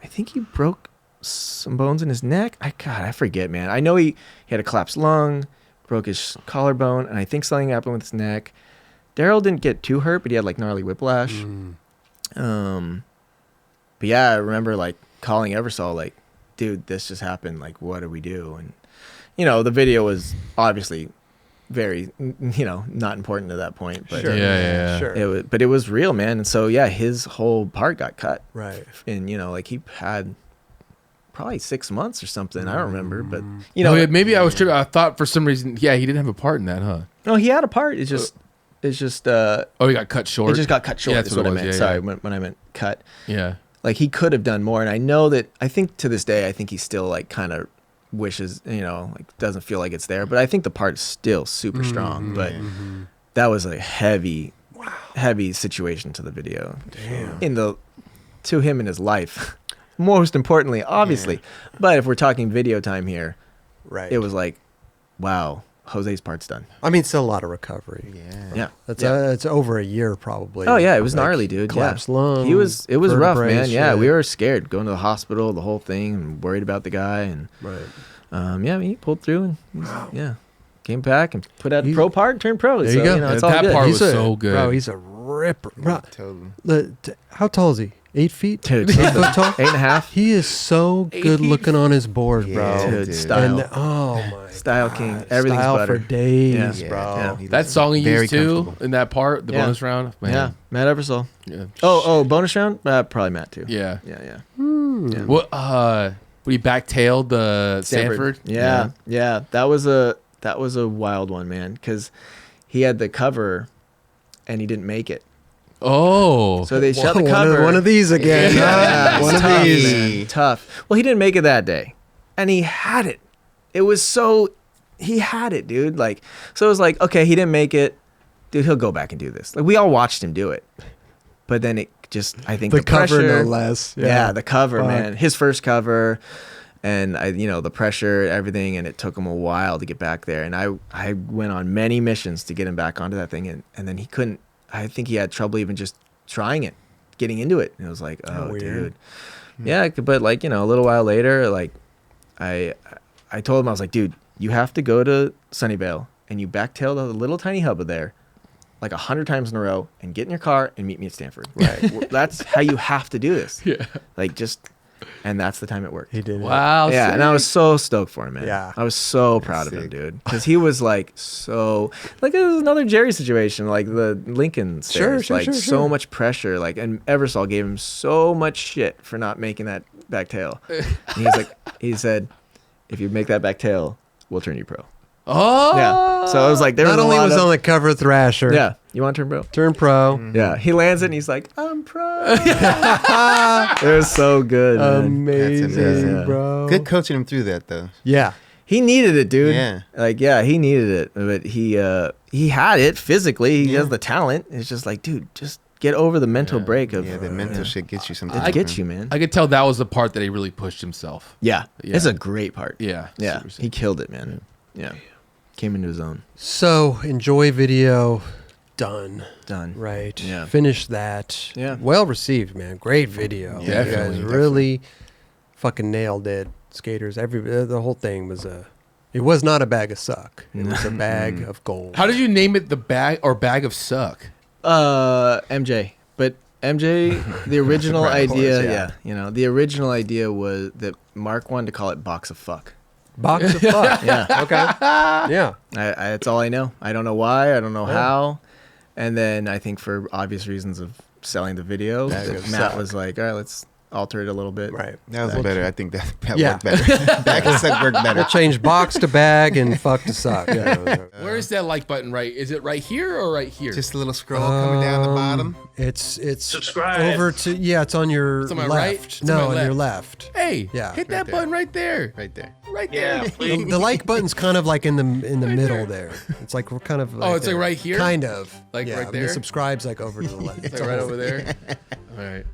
I think he broke some bones in his neck. I forget, man. I know he had a collapsed lung, broke his collarbone, and I think something happened with his neck. Daryl didn't get too hurt, but he had like gnarly whiplash. But yeah, I remember like calling Eversol like, dude, this just happened. Like, what do we do? And the video was obviously very, not important to that point, but Sure. Yeah. Sure. but it was real, man. And so yeah, his whole part got cut, Right. and like he had probably 6 months or something. I don't remember, but maybe I was tripping. I thought for some reason, he didn't have a part in that, huh? no, he had a part. It's just Oh, he got cut short. it just got cut short. Yeah, That's that's what I what it meant. was. Sorry, Yeah. when I meant cut. Yeah. Like he could have done more, and I think to this day, I think he's still like kind of wishes, like doesn't feel like it's there. But I think the part's still super strong. But that was a heavy situation to the video. Damn. To him in his life. Most importantly, obviously. Yeah. But if we're talking video time here, right, it was like, wow, Jose's part's done. I mean, still a lot of recovery. Yeah. It's over a year probably. Oh yeah, it was gnarly, dude. Collapsed lung. It was rough, man. Shit. Yeah, we were scared going to the hospital, the whole thing, and worried about the guy. And right. He pulled through and came back and put out a pro part and turned pro. There you go. It's all that good. part was so good. Bro, he's a ripper. Bro, Totally. How tall is he? 8 feet? Dude, 8 foot tall? 8.5. He is so good looking on his board, bro. Dude, style. And, oh my Style God. king. Everything's Style better. for days, Yeah. bro. Yeah. That song he very used too comfortable. in that part, the bonus round. Man. Yeah, Matt Eversole. Yeah. Oh, bonus round? Probably Matt too. Yeah. Yeah. Hmm. What? When he backtailed the Stanford. Yeah. That was a wild one, man, because he had the cover and he didn't make it. Oh. So they shut the cover. One of these again. Yeah, One of tough, these. man. Tough. Well, he didn't make it that day, and he had it. He had it, dude. Like, so it was like, okay, he didn't make it, dude. He'll go back and do this. Like, we all watched him do it, but then it just, I think the cover, pressure, no less. Yeah, the cover, Fuck. man. His first cover, and the pressure, everything, and it took him a while to get back there. And I went on many missions to get him back onto that thing, and then he couldn't. I think he had trouble even just trying it, getting into it. And it was like, oh, dude. Yeah, but like, a little while later, like, I told him, I was like, dude, you have to go to Sunnyvale and you backtail the little tiny hub there like 100 times in a row and get in your car and meet me at Stanford. Right. That's how you have to do this. Yeah. Like, and that's the time it worked. He did it. Wow. Yeah, sick. and I was so stoked for him, man. Yeah. I was so proud of him, dude. Because he was like, like, it was another Jerry situation, like the Lincoln stairs. Sure. So much pressure. Like, and Eversole gave him so much shit for not making that back tail. And he said, if you make that back tail, we'll turn you pro. Oh. Yeah. So I was like, Not only was on the cover of Thrasher. Yeah. You want to turn pro? Turn pro. Yeah. He lands it and he's like, I'm pro. It was so good, man. Amazing, That's amazing. bro. Good coaching him through that though. Yeah. He needed it, dude. Yeah. Like, yeah, he needed it. But he had it physically. He has the talent. It's just like, dude, just get over the mental break of the mental shit gets you sometimes. it gets you, man. I could tell that was the part that he really pushed himself. Yeah. Yeah. It's a great part. Yeah. Yeah. Super sick. He killed it, man. Yeah. Came into his own. So, enjoy video. Done. Right. Yeah. Finish that. Yeah. Well received, man. Great video. Yeah, You guys really fucking nailed it. Skaters. The whole thing was it was not a bag of suck. It was a bag of gold. How did you name it? The bag of suck? MJ. But MJ, the original Right, of course, idea, the original idea was that Mark wanted to call it Box of Fuck. Box of fuck. Yeah. Okay. Yeah. That's all I know. I don't know why. I don't know how. And then I think for obvious reasons of selling the video, Matt suck. was like, all right, let's alter it a little bit. Right. That was better. I think that Yeah. worked better. Bag and suck worked better. We'll change box to bag and fuck to suck. Where is that like button? Right? Is it right here or right here? Just a little scroll coming down the bottom. It's Subscribe. over to it's on your It's on my left. right? It's on No, my on your left. hey, Yeah. hit that there. button right there. Right there. Right there. Yeah, please. The like button's kind of like in the middle there. It's like we're kind of. Oh, it's like there. right here? Kind of. Like yeah, right and there? The subscribe's like over to the left. Like right over there. All right.